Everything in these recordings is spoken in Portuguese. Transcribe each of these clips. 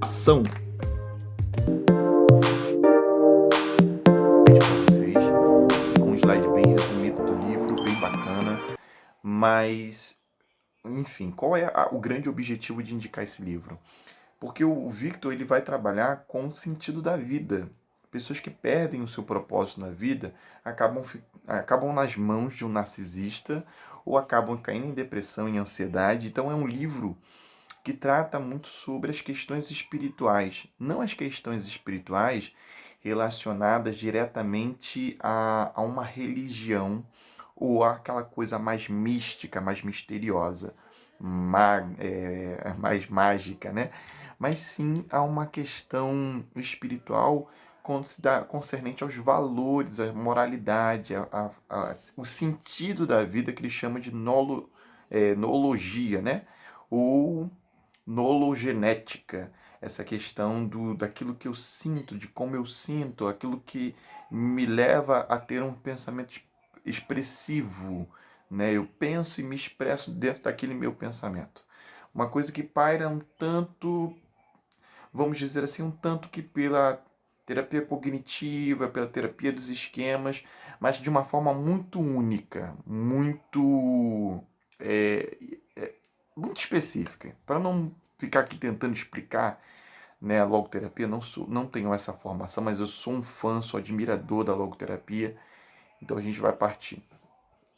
Ação. Para vocês, ficou um slide bem resumido do livro, bem bacana, mas, enfim, qual é o grande objetivo de indicar esse livro? Porque o Victor ele vai trabalhar com o sentido da vida. Pessoas que perdem o seu propósito na vida acabam nas mãos de um narcisista ou acabam caindo em depressão, em ansiedade. Então é um livro que trata muito sobre as questões espirituais, não as questões espirituais relacionadas diretamente a uma religião ou aquela coisa mais mística, mais misteriosa, mais mágica, né? Mas sim a uma questão espiritual concernente aos valores, à moralidade, o sentido da vida que ele chama de nologia, né? Ou nologenética, essa questão daquilo que eu sinto, de como eu sinto, aquilo que me leva a ter um pensamento expressivo, né? Eu penso e me expresso dentro daquele meu pensamento. Uma coisa que paira um tanto, vamos dizer assim, um tanto que pela terapia cognitiva, pela terapia dos esquemas, mas de uma forma muito única, é, muito específica. Para não ficar aqui tentando explicar, né, a logoterapia, não tenho essa formação, mas eu sou um fã, sou admirador da logoterapia, então a gente vai partir.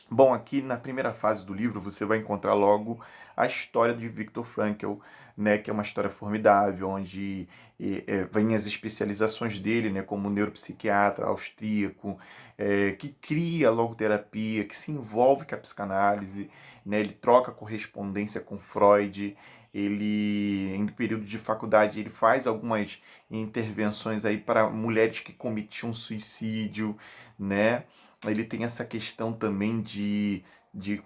Bom, aqui na primeira fase do livro você vai encontrar logo a história de Viktor Frankl, né, que é uma história formidável, onde vem as especializações dele, né, como neuropsiquiatra austríaco, que cria a logoterapia, que se envolve com a psicanálise, né, ele troca correspondência com Freud, ele, em período de faculdade, ele faz algumas intervenções aí para mulheres que cometiam suicídio, né? Ele tem essa questão também de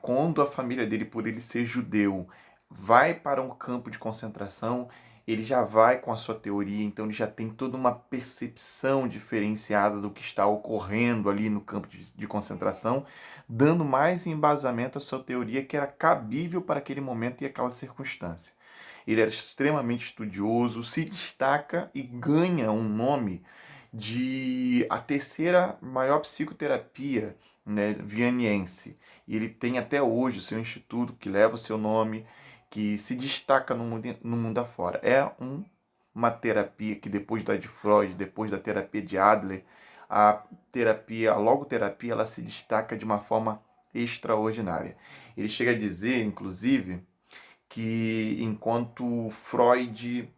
quando a família dele, por ele ser judeu, vai para um campo de concentração, ele já vai com a sua teoria, então ele já tem toda uma percepção diferenciada do que está ocorrendo ali no campo de concentração, dando mais embasamento à sua teoria que era cabível para aquele momento e aquela circunstância. Ele era extremamente estudioso, se destaca e ganha um nome de a terceira maior psicoterapia, né, vianiense. E ele tem até hoje o seu instituto que leva o seu nome, que se destaca no mundo afora. Uma terapia que depois da de Freud, depois da terapia de Adler, a logoterapia, ela se destaca de uma forma extraordinária. Ele chega a dizer, inclusive, que enquanto Freud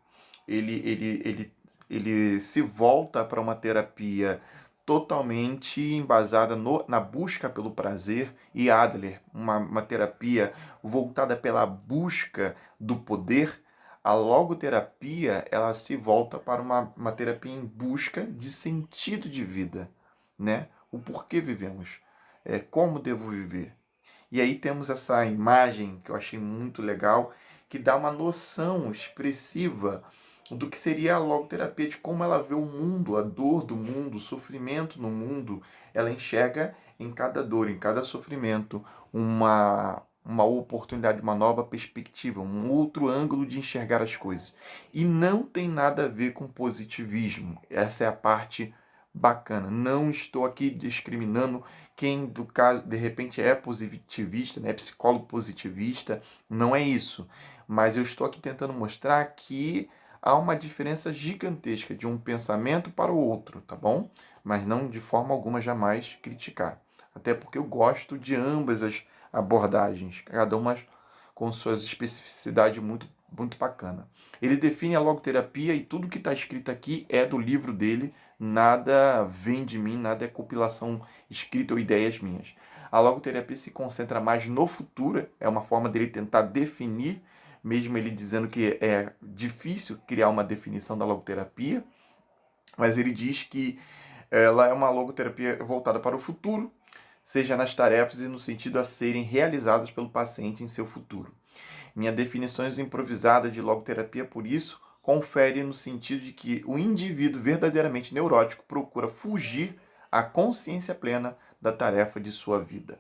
ele se volta para uma terapia totalmente embasada na busca pelo prazer, e Adler, uma terapia voltada pela busca do poder, a logoterapia ela se volta para uma terapia em busca de sentido de vida, né? O porquê vivemos, como devo viver. E aí temos essa imagem que eu achei muito legal, que dá uma noção expressiva do que seria a logoterapia, de como ela vê o mundo, a dor do mundo, o sofrimento no mundo. Ela enxerga em cada dor, em cada sofrimento, uma oportunidade, uma nova perspectiva, um outro ângulo de enxergar as coisas. E não tem nada a ver com positivismo. Essa é a parte bacana. Não estou aqui discriminando quem, do caso, de repente é positivista, né, psicólogo positivista, não é isso. Mas eu estou aqui tentando mostrar que há uma diferença gigantesca de um pensamento para o outro, tá bom? Mas não de forma alguma jamais criticar. Até porque eu gosto de ambas as abordagens, cada uma com suas especificidades muito bacana. Ele define a logoterapia e tudo que está escrito aqui é do livro dele, nada vem de mim, nada é compilação escrita ou ideias minhas. A logoterapia se concentra mais no futuro, é uma forma dele tentar definir, mesmo ele dizendo que é difícil criar uma definição da logoterapia, mas ele diz que ela é uma logoterapia voltada para o futuro, seja nas tarefas e no sentido a serem realizadas pelo paciente em seu futuro. Minha definição improvisada de logoterapia, por isso, confere no sentido de que o indivíduo verdadeiramente neurótico procura fugir à consciência plena da tarefa de sua vida.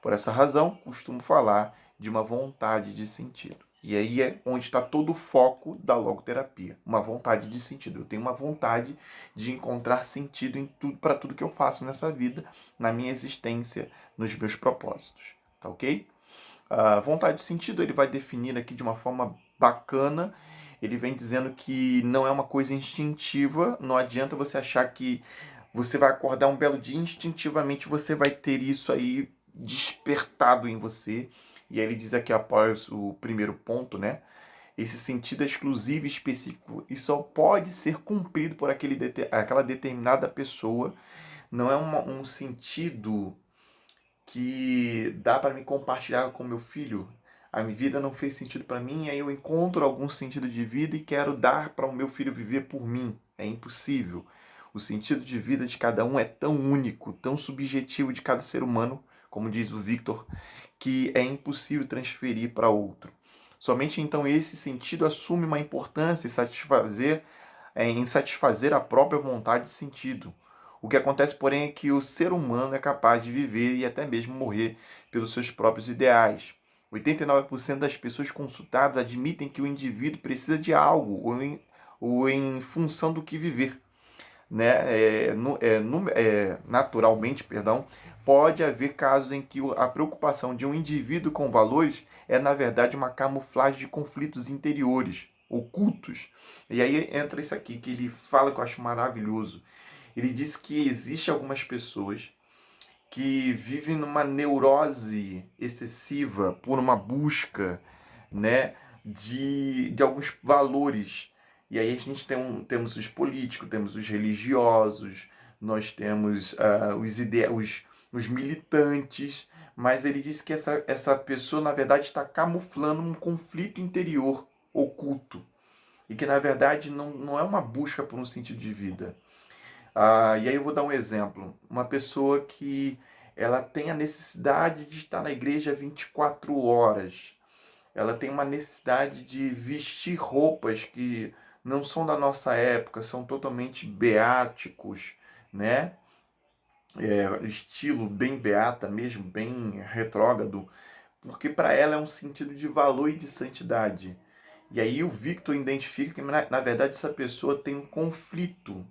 Por essa razão, costumo falar de uma vontade de sentido. E aí é onde está todo o foco da logoterapia, uma vontade de sentido. Eu tenho uma vontade de encontrar sentido em tudo, para tudo que eu faço nessa vida, na minha existência, nos meus propósitos, tá ok? A vontade de sentido ele vai definir aqui de uma forma bacana. Ele vem dizendo que não é uma coisa instintiva, não adianta você achar que você vai acordar um belo dia, instintivamente você vai ter isso aí despertado em você. E aí ele diz aqui após o primeiro ponto, né? Esse sentido é exclusivo e específico e só pode ser cumprido por aquela determinada pessoa. Não é um sentido que dá para me compartilhar com meu filho. A minha vida não fez sentido para mim, aí eu encontro algum sentido de vida e quero dar para o meu filho viver por mim. É impossível. O sentido de vida de cada um é tão único, tão subjetivo de cada ser humano, como diz o Victor, que é impossível transferir para outro. Somente então esse sentido assume uma importância em satisfazer a própria vontade de sentido. O que acontece, porém, é que o ser humano é capaz de viver e até mesmo morrer pelos seus próprios ideais. 89% das pessoas consultadas admitem que o indivíduo precisa de algo ou em função do que viver, né? Naturalmente, perdão, pode haver casos em que a preocupação de um indivíduo com valores é, na verdade, uma camuflagem de conflitos interiores, ocultos. E aí entra isso aqui que ele fala que eu acho maravilhoso. Ele diz que existe algumas pessoas que vivem numa neurose excessiva por uma busca, né, de alguns valores. E aí a gente temos os políticos, temos os religiosos, nós temos os militantes, mas ele diz que essa pessoa, na verdade, está camuflando um conflito interior oculto. E que, na verdade, não é uma busca por um sentido de vida. E aí eu vou dar um exemplo. Uma pessoa que ela tem a necessidade de estar na igreja 24 horas. Ela tem uma necessidade de vestir roupas que não são da nossa época, são totalmente beáticos, né? Estilo bem beata mesmo, bem retrógrado, porque para ela é um sentido de valor e de santidade. E aí o Victor identifica que, na verdade, essa pessoa tem um conflito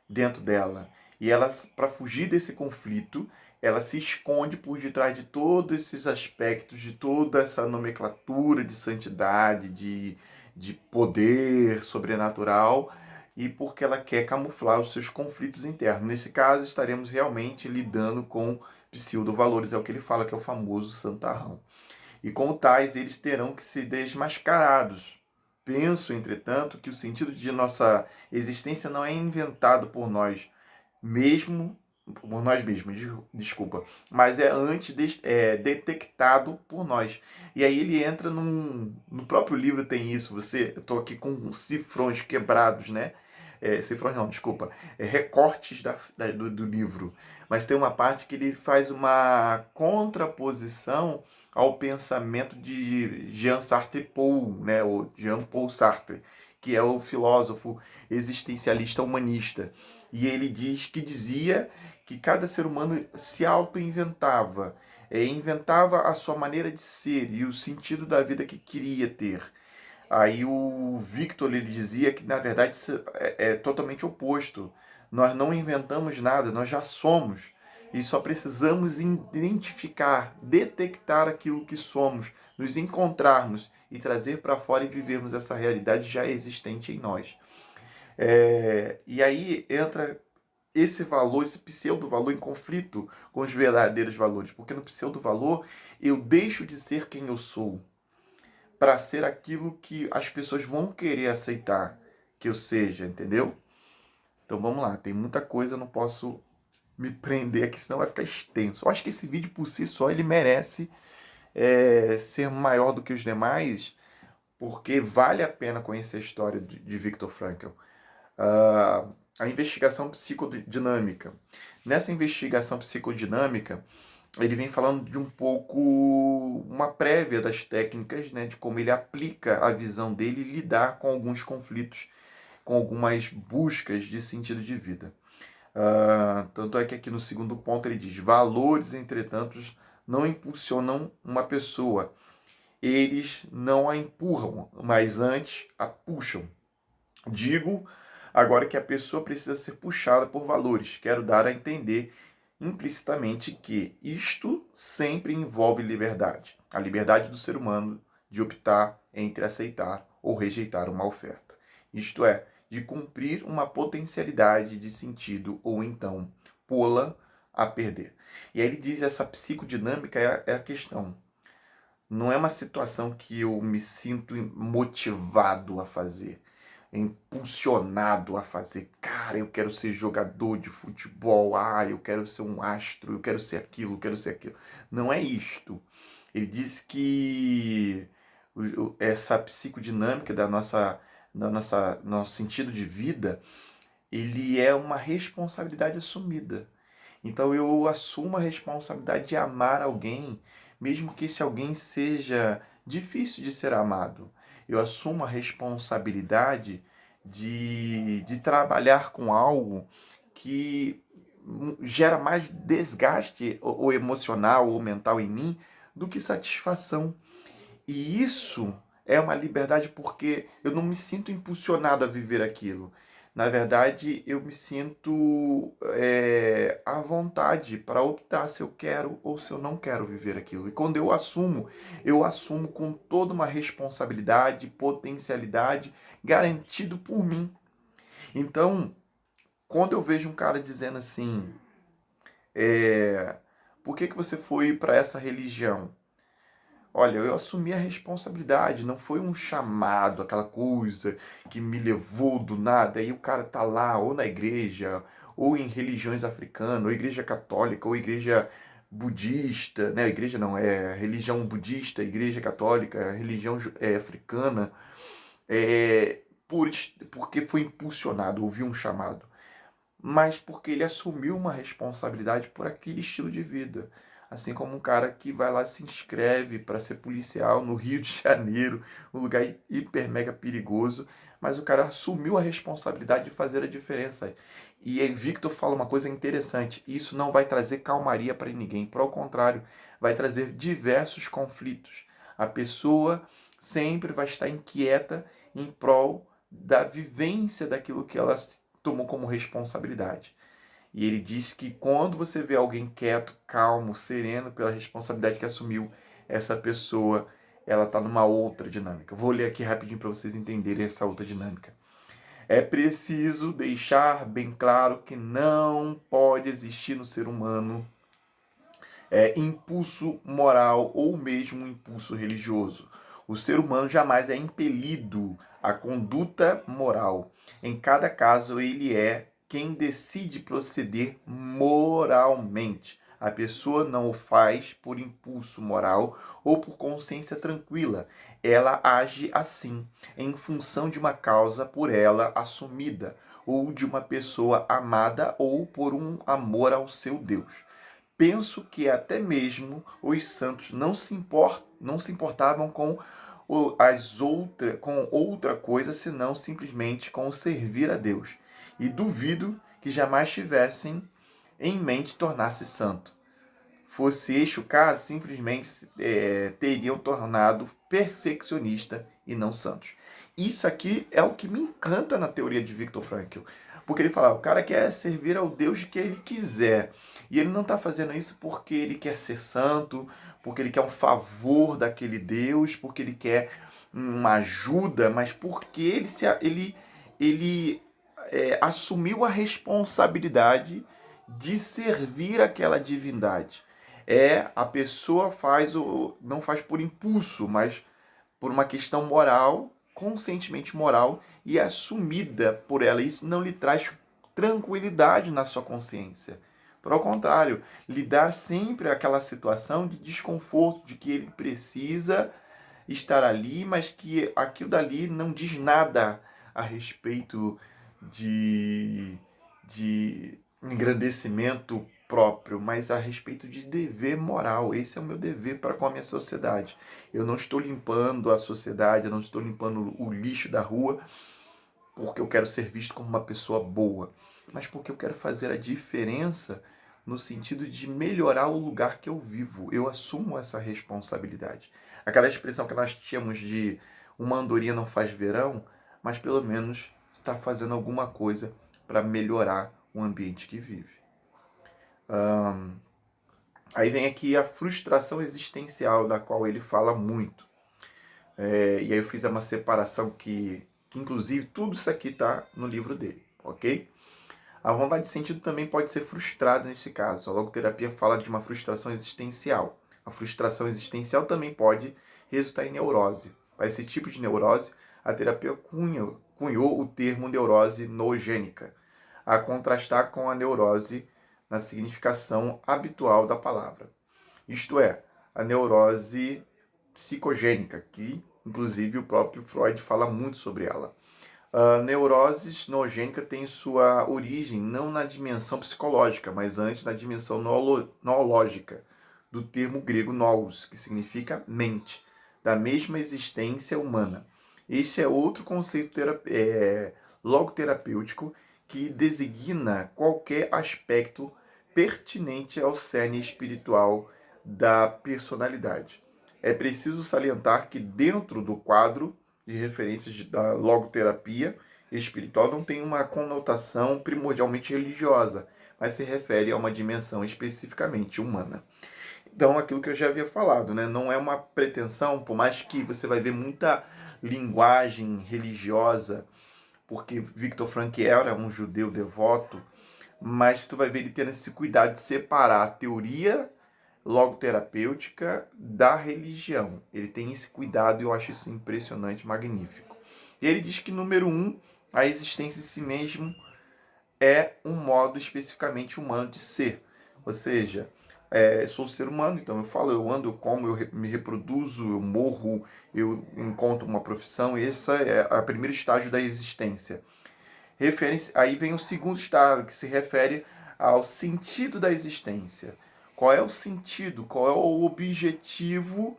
dentro dela. E ela, para fugir desse conflito, ela se esconde por detrás de todos esses aspectos, de toda essa nomenclatura de santidade, de poder sobrenatural, e porque ela quer camuflar os seus conflitos internos. Nesse caso, estaremos realmente lidando com pseudo-valores, é o que ele fala que é o famoso santarrão. E como tais, eles terão que ser desmascarados. Penso, entretanto, que o sentido de nossa existência não é inventado por nós mesmo, por nós mesmos, desculpa, mas é antes detectado por nós. E aí ele entra no próprio livro tem isso. Eu estou aqui com cifrões quebrados, né? Cifrões não, desculpa, recortes do livro. Mas tem uma parte que ele faz uma contraposição ao pensamento de Jean Sartre-Paul, né, ou Jean-Paul Sartre, que é o filósofo existencialista humanista. E ele dizia que cada ser humano se auto-inventava, inventava a sua maneira de ser e o sentido da vida que queria ter. Aí o Victor ele dizia que na verdade isso é totalmente oposto. Nós não inventamos nada, nós já somos. E só precisamos identificar, detectar aquilo que somos, nos encontrarmos e trazer para fora e vivermos essa realidade já existente em nós. E aí entra esse valor, esse pseudo-valor em conflito com os verdadeiros valores. Porque no pseudo-valor eu deixo de ser quem eu sou para ser aquilo que as pessoas vão querer aceitar que eu seja, entendeu? Então vamos lá, tem muita coisa, eu não posso me prender aqui, senão vai ficar extenso. Eu acho que esse vídeo por si só ele merece ser maior do que os demais, porque vale a pena conhecer a história de Viktor Frankl. A investigação psicodinâmica. Nessa investigação psicodinâmica, ele vem falando de um pouco uma prévia das técnicas, né, de como ele aplica a visão dele e lidar com alguns conflitos, com algumas buscas de sentido de vida. Tanto é que aqui no segundo ponto ele diz: valores, entretanto, não impulsionam uma pessoa. eles não a empurram, mas antes a puxam. Digo agora que a pessoa precisa ser puxada por valores. Quero dar a entender implicitamente que isto sempre envolve liberdade. A liberdade do ser humano de optar entre aceitar ou rejeitar uma oferta. Isto é, de cumprir uma potencialidade de sentido ou então pô-la a perder. E aí ele diz essa psicodinâmica é a questão. Não é uma situação que eu me sinto motivado a fazer, impulsionado a fazer. Cara, eu quero ser jogador de futebol, eu quero ser um astro, eu quero ser aquilo, eu quero ser aquilo. Não é isto. Ele diz que essa psicodinâmica da nosso sentido de vida, ele é uma responsabilidade assumida. Então eu assumo a responsabilidade de amar alguém, mesmo que esse alguém seja difícil de ser amado. Eu assumo a responsabilidade de trabalhar com algo que gera mais desgaste ou emocional ou mental em mim do que satisfação. E isso é uma liberdade porque eu não me sinto impulsionado a viver aquilo. Na verdade, eu me sinto à vontade para optar se eu quero ou se eu não quero viver aquilo. E quando eu assumo com toda uma responsabilidade, potencialidade, garantido por mim. Então, quando eu vejo um cara dizendo assim, por que você foi para essa religião? Olha, eu assumi a responsabilidade, não foi um chamado, aquela coisa que me levou do nada. Aí o cara tá lá, ou na igreja, ou em religiões africanas, ou igreja católica, ou igreja budista, né? Igreja não, é religião budista, igreja católica, religião africana, porque foi impulsionado, ouviu um chamado, mas porque ele assumiu uma responsabilidade por aquele estilo de vida. Assim como um cara que vai lá e se inscreve para ser policial no Rio de Janeiro, um lugar hiper mega perigoso, mas o cara assumiu a responsabilidade de fazer a diferença. E aí Victor fala uma coisa interessante: isso não vai trazer calmaria para ninguém, pelo contrário, vai trazer diversos conflitos. A pessoa sempre vai estar inquieta em prol da vivência daquilo que ela tomou como responsabilidade. E ele diz que quando você vê alguém quieto, calmo, sereno pela responsabilidade que assumiu, essa pessoa, ela está numa outra dinâmica. Vou ler aqui rapidinho para vocês entenderem essa outra dinâmica. É preciso deixar bem claro que não pode existir no ser humano impulso moral ou mesmo impulso religioso. O ser humano jamais é impelido à conduta moral. Em cada caso, ele é quem decide proceder moralmente. A pessoa não o faz por impulso moral ou por consciência tranquila. Ela age assim, em função de uma causa por ela assumida, ou de uma pessoa amada, ou por um amor ao seu Deus. Penso que até mesmo os santos não se importavam com com outra coisa senão simplesmente com o servir a Deus. E duvido que jamais tivessem em mente tornar-se santo. Fosse este o caso, simplesmente teriam tornado perfeccionista e não santos. Isso aqui é o que me encanta na teoria de Viktor Frankl. Porque ele fala, o cara quer servir ao Deus que ele quiser. E ele não está fazendo isso porque ele quer ser santo, porque ele quer um favor daquele Deus, porque ele quer uma ajuda, mas porque ele assumiu a responsabilidade de servir aquela divindade. A pessoa não faz por impulso, mas por uma questão moral, conscientemente moral e assumida por ela. Isso não lhe traz tranquilidade na sua consciência. Pelo contrário, lhe dá sempre aquela situação de desconforto, de que ele precisa estar ali, mas que aquilo dali não diz nada a respeito de engrandecimento próprio, mas a respeito de dever moral. Esse é o meu dever para com a minha sociedade. Eu não estou limpando a sociedade, eu não estou limpando o lixo da rua porque eu quero ser visto como uma pessoa boa, mas porque eu quero fazer a diferença no sentido de melhorar o lugar que eu vivo. Eu assumo essa responsabilidade. Aquela expressão que nós tínhamos de uma andorinha não faz verão, mas pelo menos está fazendo alguma coisa para melhorar o ambiente que vive. Aí vem aqui a frustração existencial, da qual ele fala muito. E aí eu fiz uma separação que inclusive tudo isso aqui está no livro dele, ok? A vontade de sentido também pode ser frustrada nesse caso. A logoterapia fala de uma frustração existencial. A frustração existencial também pode resultar em neurose. Para esse tipo de neurose, a terapia cunhou o termo neurose noogênica, a contrastar com a neurose na significação habitual da palavra. Isto é, a neurose psicogênica, que inclusive o próprio Freud fala muito sobre ela. A neurose noogênica tem sua origem não na dimensão psicológica, mas antes na dimensão noológica, do termo grego nous, que significa mente, da mesma existência humana. Este é outro conceito logoterapêutico que designa qualquer aspecto pertinente ao cerne espiritual da personalidade. É preciso salientar que dentro do quadro de referências da logoterapia espiritual não tem uma conotação primordialmente religiosa, mas se refere a uma dimensão especificamente humana. Então, aquilo que eu já havia falado, né? Não é uma pretensão, por mais que você vai ver muita linguagem religiosa, porque Viktor Frankl era um judeu devoto, mas tu vai ver ele tendo esse cuidado de separar a teoria logoterapêutica da religião. Ele tem esse cuidado e eu acho isso impressionante, magnífico. E ele diz que, número 1, a existência em si mesmo é um modo especificamente humano de ser. Ou seja, sou ser humano, então eu falo, eu ando, eu como, eu me reproduzo, eu morro, eu encontro uma profissão. Esse é o primeiro estágio da existência. Aí vem o segundo estágio, que se refere ao sentido da existência. Qual é o sentido? Qual é o objetivo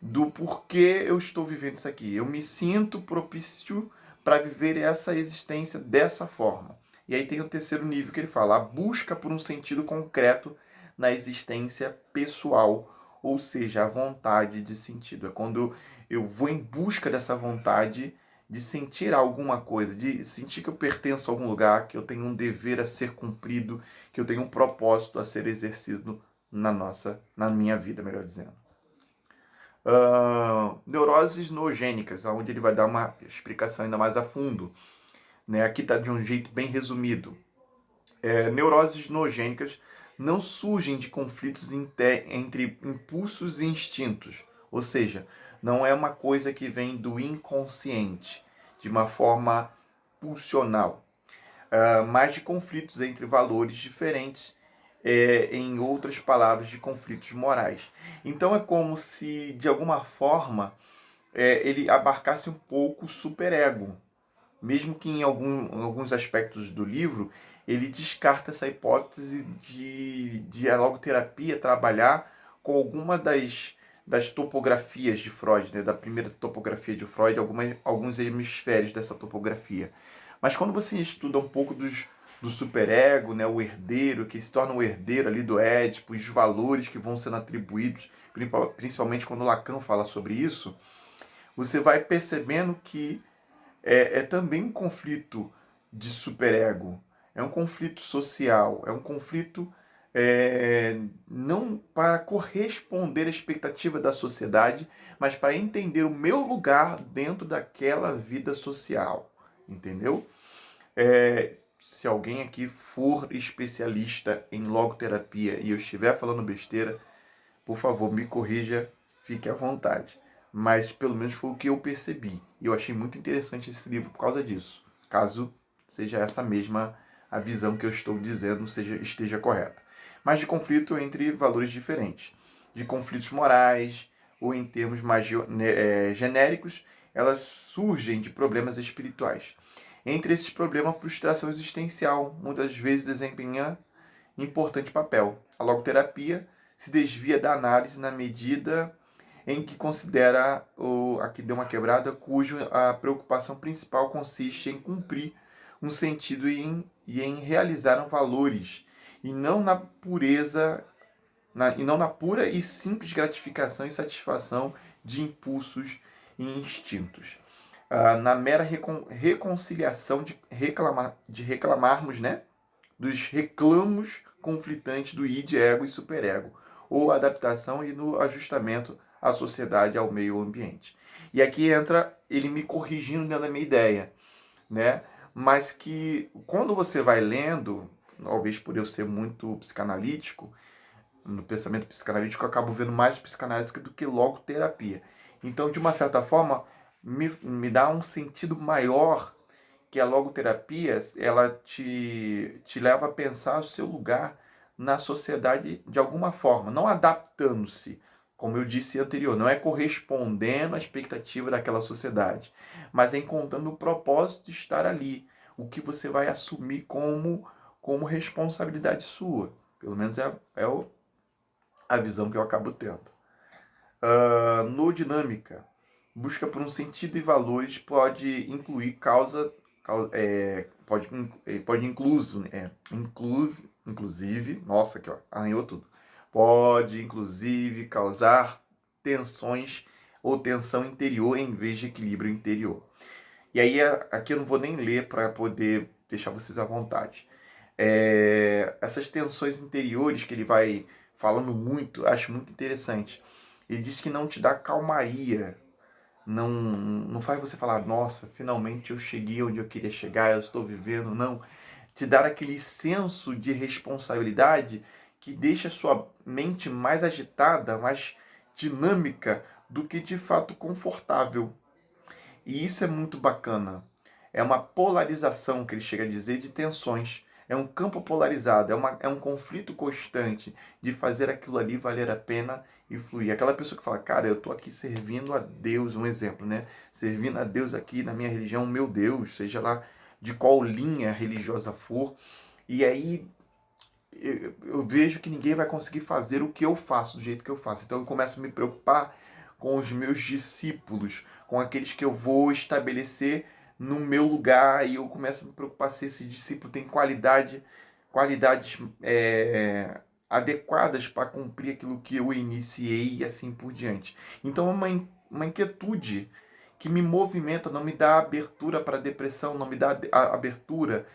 do porquê eu estou vivendo isso aqui? Eu me sinto propício para viver essa existência dessa forma. E aí tem o terceiro nível que ele fala, a busca por um sentido concreto na existência pessoal, ou seja, a vontade de sentido. É quando eu vou em busca dessa vontade de sentir alguma coisa, de sentir que eu pertenço a algum lugar, que eu tenho um dever a ser cumprido, que eu tenho um propósito a ser exercido na minha vida, melhor dizendo. Neuroses noogênicas, onde ele vai dar uma explicação ainda mais a fundo. Né? Aqui está de um jeito bem resumido. Neuroses noogênicas não surgem de conflitos entre impulsos e instintos, ou seja, não é uma coisa que vem do inconsciente, de uma forma pulsional, mas de conflitos entre valores diferentes, em outras palavras, de conflitos morais. Então é como se, de alguma forma, ele abarcasse um pouco o superego, mesmo que em alguns aspectos do livro ele descarta essa hipótese de a logoterapia trabalhar com alguma das topografias de Freud, né? Da primeira topografia de Freud, alguns hemisférios dessa topografia. Mas quando você estuda um pouco do superego, né? O herdeiro, que se torna o herdeiro ali do Édipo, os valores que vão sendo atribuídos, principalmente quando Lacan fala sobre isso, você vai percebendo que é também um conflito de superego, é um conflito social, é um conflito não para corresponder à expectativa da sociedade, mas para entender o meu lugar dentro daquela vida social, entendeu? Se alguém aqui for especialista em logoterapia e eu estiver falando besteira, por favor, me corrija, fique à vontade. Mas pelo menos foi o que eu percebi. E eu achei muito interessante esse livro por causa disso. Caso seja essa mesma a visão que eu estou dizendo esteja correta. Mas de conflito entre valores diferentes. De conflitos morais, ou em termos mais genéricos, elas surgem de problemas espirituais. Entre esses problemas, a frustração existencial muitas vezes desempenha importante papel. A logoterapia se desvia da análise na medida em que considera aqui deu uma quebrada, cujo a preocupação principal consiste em cumprir um sentido e em realizar valores, e não na pura e simples gratificação e satisfação de impulsos e instintos. Na mera reconciliação de reclamarmos, né, dos reclamos conflitantes do id, ego e superego, ou adaptação e no ajustamento à sociedade, ao meio ambiente. E aqui entra ele me corrigindo dentro da minha ideia, né? Mas que quando você vai lendo, talvez por eu ser muito psicanalítico, no pensamento psicanalítico eu acabo vendo mais psicanálise do que logo terapia. Então, de uma certa forma, me dá um sentido maior que a logoterapia, ela te leva a pensar o seu lugar na sociedade de alguma forma, não adaptando-se, como eu disse anterior, não é correspondendo à expectativa daquela sociedade, mas é encontrando o propósito de estar ali, o que você vai assumir como responsabilidade sua. Pelo menos é a visão que eu acabo tendo. No dinâmica, busca por um sentido e valores pode incluir pode inclusive, nossa, aqui ó, arranhou tudo. Pode inclusive causar tensões ou tensão interior em vez de equilíbrio interior. E aí aqui eu não vou nem ler para poder deixar vocês à vontade. Essas tensões interiores que ele vai falando muito, acho muito interessante. Ele diz que não te dá calmaria, não faz você falar, nossa, finalmente eu cheguei onde eu queria chegar, eu estou vivendo, não. Te dar aquele senso de responsabilidade que deixa a sua mente mais agitada, mais dinâmica do que de fato confortável. E isso é muito bacana. É uma polarização que ele chega a dizer de tensões. É um campo polarizado, é um conflito constante de fazer aquilo ali valer a pena e fluir. Aquela pessoa que fala, cara, eu estou aqui servindo a Deus, um exemplo, né? Servindo a Deus aqui na minha religião, meu Deus, seja lá de qual linha religiosa for. E aí eu vejo que ninguém vai conseguir fazer o que eu faço, do jeito que eu faço. Então eu começo a me preocupar com os meus discípulos, com aqueles que eu vou estabelecer no meu lugar, e eu começo a me preocupar se esse discípulo tem qualidades adequadas para cumprir aquilo que eu iniciei e assim por diante. Então é uma inquietude que me movimenta, não me dá abertura para depressão, não me dá abertura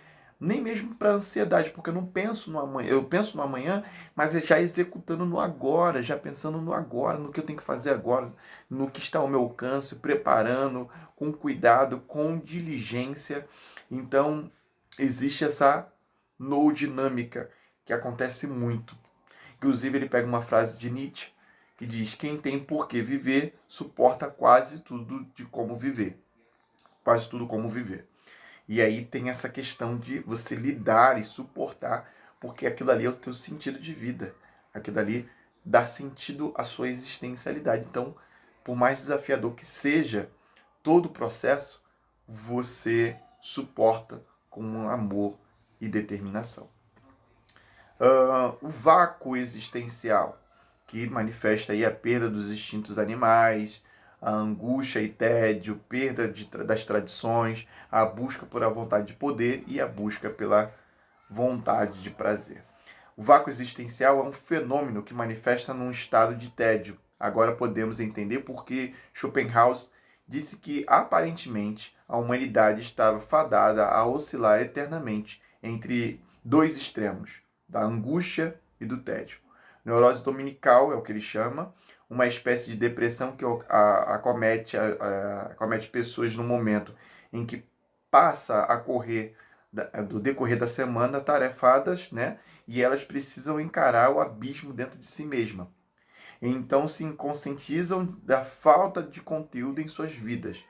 nem mesmo para ansiedade, porque eu não penso no amanhã, eu penso no amanhã, mas é já executando no agora, já pensando no agora, no que eu tenho que fazer agora, no que está ao meu alcance, preparando com cuidado, com diligência. Então, existe essa no dinâmica que acontece muito. Inclusive, ele pega uma frase de Nietzsche que diz: quem tem por que viver suporta quase tudo de como viver. Quase tudo como viver. E aí tem essa questão de você lidar e suportar, porque aquilo ali é o teu sentido de vida. Aquilo ali dá sentido à sua existencialidade. Então, por mais desafiador que seja todo o processo, você suporta com amor e determinação. O vácuo existencial, que manifesta aí a perda dos instintos animais, a angústia e tédio, perda das tradições, a busca por a vontade de poder e a busca pela vontade de prazer. O vácuo existencial é um fenômeno que manifesta num estado de tédio. Agora podemos entender por que Schopenhauer disse que, aparentemente, a humanidade estava fadada a oscilar eternamente entre dois extremos, da angústia e do tédio. Neurose dominical é o que ele chama, uma espécie de depressão que acomete pessoas no momento em que passa a correr do decorrer da semana tarefadas, né? E elas precisam encarar o abismo dentro de si mesma. Então se conscientizam da falta de conteúdo em suas vidas.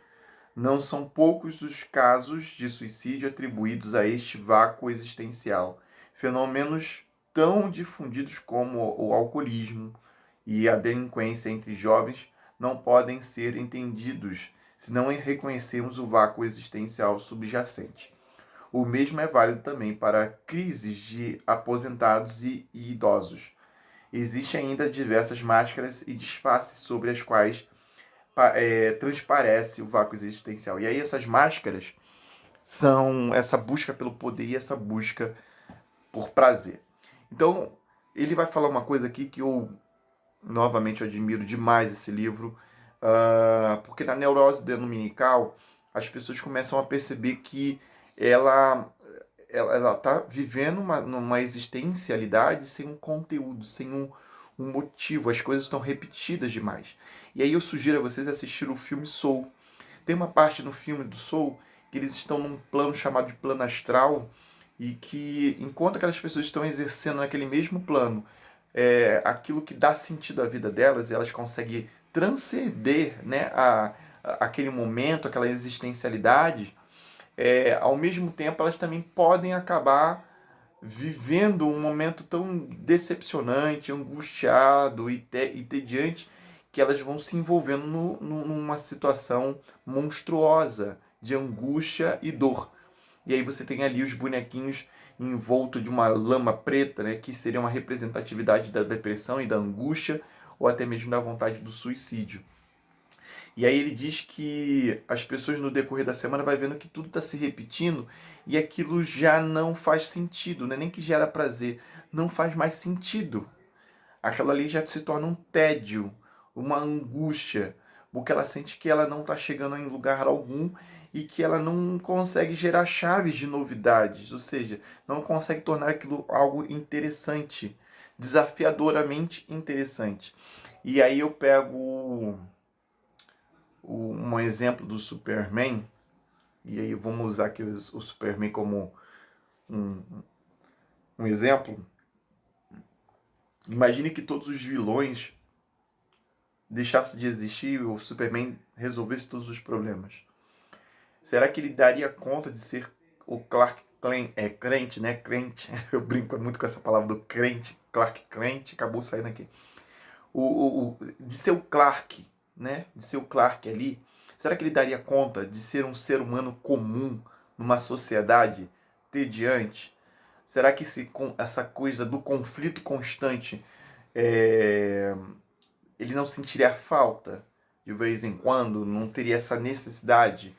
Não são poucos os casos de suicídio atribuídos a este vácuo existencial. Fenômenos tão difundidos como o alcoolismo e a delinquência entre jovens não podem ser entendidos se não reconhecermos o vácuo existencial subjacente. O mesmo é válido também para crises de aposentados e idosos. Existem ainda diversas máscaras e disfarces sobre as quais transparece o vácuo existencial. E aí essas máscaras são essa busca pelo poder e essa busca por prazer. Então, ele vai falar uma coisa aqui que eu, novamente, admiro demais esse livro. Porque na neurose dominical as pessoas começam a perceber que ela ela está vivendo numa existencialidade sem um conteúdo, sem um motivo. As coisas estão repetidas demais. E aí eu sugiro a vocês assistir o filme Soul. Tem uma parte no filme do Soul que eles estão num plano chamado de plano astral e que, enquanto aquelas pessoas estão exercendo naquele mesmo plano aquilo que dá sentido à vida delas, elas conseguem transcender, né, aquele momento, aquela existencialidade. Ao mesmo tempo elas também podem acabar vivendo um momento tão decepcionante, angustiado e tediante, que elas vão se envolvendo numa situação monstruosa de angústia e dor. E aí você tem ali os bonequinhos envolto de uma lama preta, né, que seria uma representatividade da depressão e da angústia, ou até mesmo da vontade do suicídio. E aí ele diz que as pessoas no decorrer da semana vai vendo que tudo está se repetindo e aquilo já não faz sentido, né? Nem que gera prazer, não faz mais sentido. Aquela ali já se torna um tédio, uma angústia, porque ela sente que ela não está chegando em lugar algum e que ela não consegue gerar chaves de novidades, ou seja, não consegue tornar aquilo algo interessante, desafiadoramente interessante. E aí eu pego um exemplo do Superman, e aí vamos usar aqui o Superman como um, um exemplo. Imagine que todos os vilões deixassem de existir e o Superman resolvesse todos os problemas. Será que ele daria conta de ser o Clark crente, né? Crente. Eu brinco muito com essa palavra do crente. Clark crente, acabou saindo aqui. De ser o Clark, né? De ser o Clark ali. Será que ele daria conta de ser um ser humano comum numa sociedade tediante? Será que essa coisa do conflito constante, ele não sentiria falta de vez em quando? Não teria essa necessidade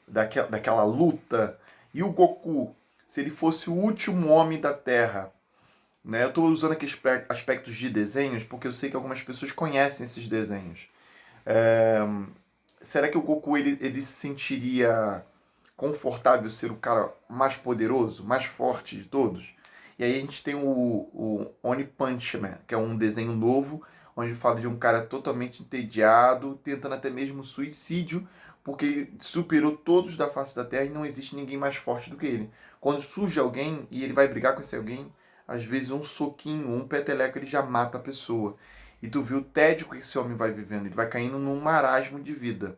daquela luta? E o Goku, se ele fosse o último homem da Terra, né? Eu estou usando aqui aspectos de desenhos porque eu sei que algumas pessoas conhecem esses desenhos. Será que o Goku ele se sentiria confortável ser o cara mais poderoso, mais forte de todos? E aí a gente tem o One Punch Man, que é um desenho novo, onde fala de um cara totalmente entediado, tentando até mesmo suicídio, porque ele superou todos da face da Terra e não existe ninguém mais forte do que ele. Quando surge alguém e ele vai brigar com esse alguém, às vezes um soquinho, um peteleco, ele já mata a pessoa. E tu viu o tédio que esse homem vai vivendo, ele vai caindo num marasmo de vida.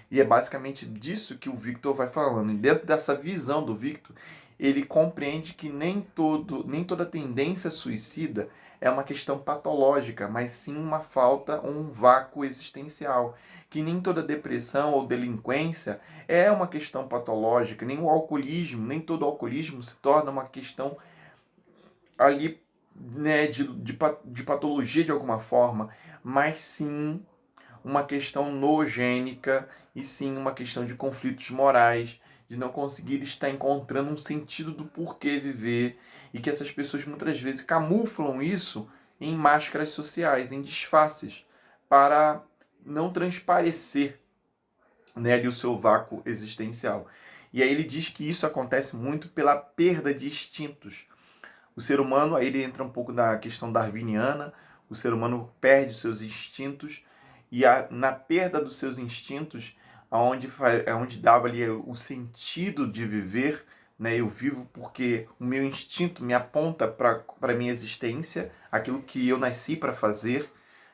E é basicamente disso que o Victor vai falando. E dentro dessa visão do Victor, ele compreende que nem toda tendência suicida é uma questão patológica, mas sim uma falta, um vácuo existencial. Que nem toda depressão ou delinquência é uma questão patológica, nem o alcoolismo, nem todo alcoolismo se torna uma questão ali, né, de patologia de alguma forma, mas sim uma questão nogênica e sim uma questão de conflitos morais, de não conseguir estar encontrando um sentido do porquê viver, e que essas pessoas muitas vezes camuflam isso em máscaras sociais, em disfarces, para não transparecer, né, ali o seu vácuo existencial. E aí ele diz que isso acontece muito pela perda de instintos. O ser humano, aí ele entra um pouco na questão darwiniana, o ser humano perde seus instintos e na perda dos seus instintos, onde dava ali o sentido de viver, né? Eu vivo porque o meu instinto me aponta para a minha existência, aquilo que eu nasci para fazer.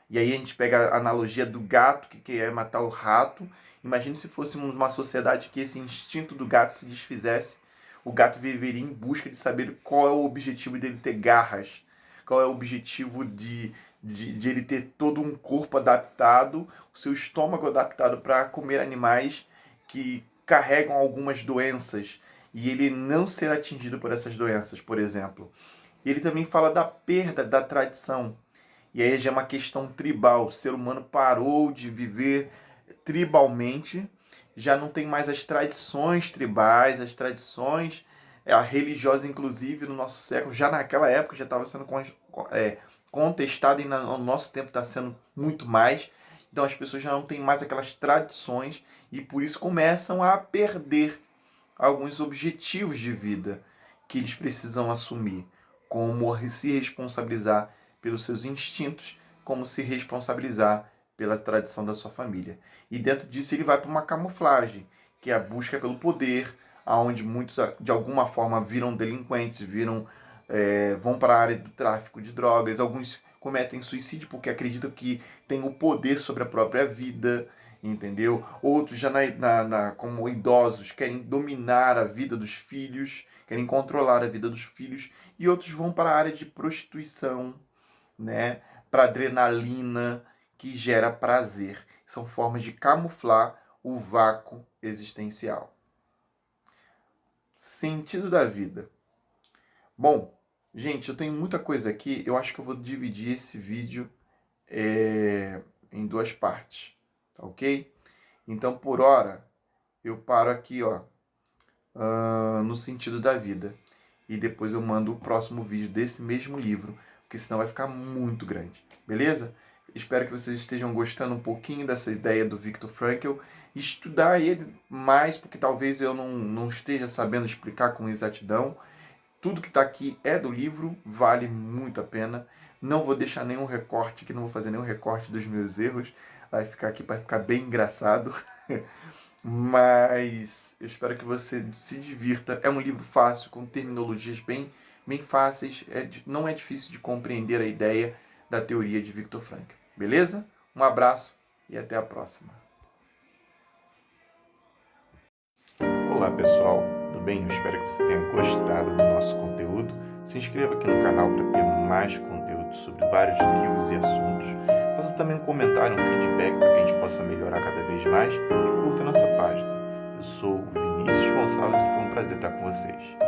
E aí a gente pega a analogia do gato que quer matar o rato. Imagine se fôssemos uma sociedade que esse instinto do gato se desfizesse. O gato viveria em busca de saber qual é o objetivo dele ter garras, qual é o objetivo de ele ter todo um corpo adaptado, o seu estômago adaptado para comer animais que carregam algumas doenças e ele não ser atingido por essas doenças, por exemplo. E ele também fala da perda da tradição. E aí já é uma questão tribal. O ser humano parou de viver tribalmente, já não tem mais as tradições tribais, as tradições religiosas, inclusive no nosso século, já naquela época já estava sendo contestada e no nosso tempo está sendo muito mais. Então as pessoas já não têm mais aquelas tradições e por isso começam a perder alguns objetivos de vida que eles precisam assumir, como se responsabilizar pelos seus instintos, como se responsabilizar pela tradição da sua família. E dentro disso ele vai para uma camuflagem, que é a busca pelo poder, aonde muitos de alguma forma viram delinquentes, vão para a área do tráfico de drogas, alguns cometem suicídio porque acreditam que tem o poder sobre a própria vida, entendeu? Outros já como idosos querem dominar a vida dos filhos, querem controlar a vida dos filhos, e outros vão para a área de prostituição, né? Para adrenalina que gera prazer. São formas de camuflar o vácuo existencial. Sentido da vida. Bom, gente, eu tenho muita coisa aqui. Eu acho que eu vou dividir esse vídeo em duas partes, tá ok? Então, por hora, eu paro aqui, ó, no sentido da vida. E depois eu mando o próximo vídeo desse mesmo livro, porque senão vai ficar muito grande, beleza? Espero que vocês estejam gostando um pouquinho dessa ideia do Viktor Frankl. Estudar ele mais, porque talvez eu não esteja sabendo explicar com exatidão. Tudo que está aqui é do livro, vale muito a pena. Não vou deixar nenhum recorte aqui, não vou fazer nenhum recorte dos meus erros. Vai ficar aqui para ficar bem engraçado. Mas eu espero que você se divirta. É um livro fácil, com terminologias bem fáceis. Não é difícil de compreender a ideia da teoria de Viktor Frankl. Beleza? Um abraço e até a próxima. Olá pessoal, tudo bem? Eu espero que você tenha gostado do nosso conteúdo. Se inscreva aqui no canal para ter mais conteúdo sobre vários livros e assuntos. Faça também um comentário, um feedback para que a gente possa melhorar cada vez mais e curta a nossa página. Eu sou o Vinícius Gonçalves e foi um prazer estar com vocês.